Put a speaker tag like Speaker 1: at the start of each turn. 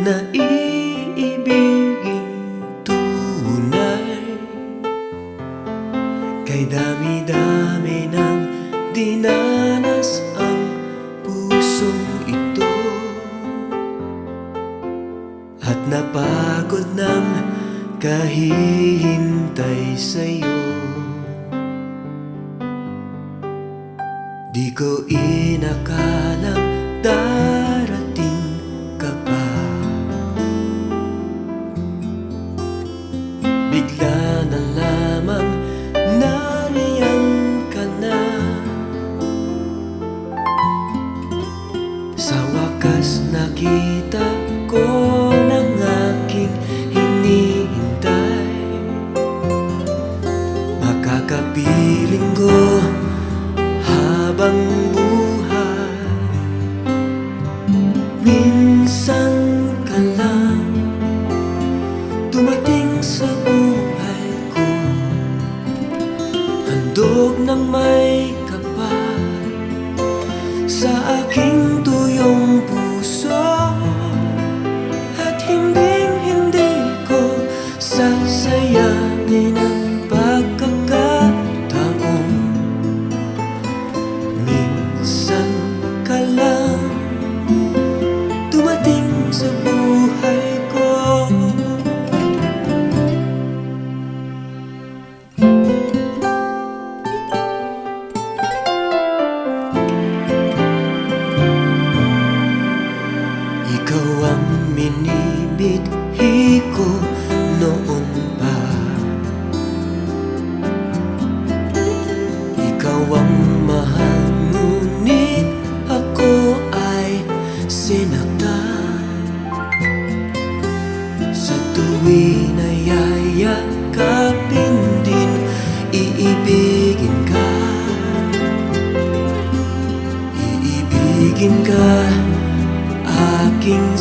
Speaker 1: na iibigin tunay. Kay dami-dami ng dinanas ang pusong ito, at napagod ng kahihintay sa'yo. Di ko inakalang darating ka pa, bigla na lamang nariyan ka na. Sa wakas nakita ko ng aking hinihintay, makakapiling ko habang buhay. Minsan ka lang dumating sa buhay ko, handog ng may kapal sa aking tuyong puso, at hinding-hindi ko sasayangin ang pagkakataon. Minsan ka lang dumating sa buhay ko. Ikaw ang minibidhi ko noon pa, ikaw ang mahal, ngunit ako ay sinaktan. Sa tuwin ay yayakapin din, iibigin ka, iibigin ka, aking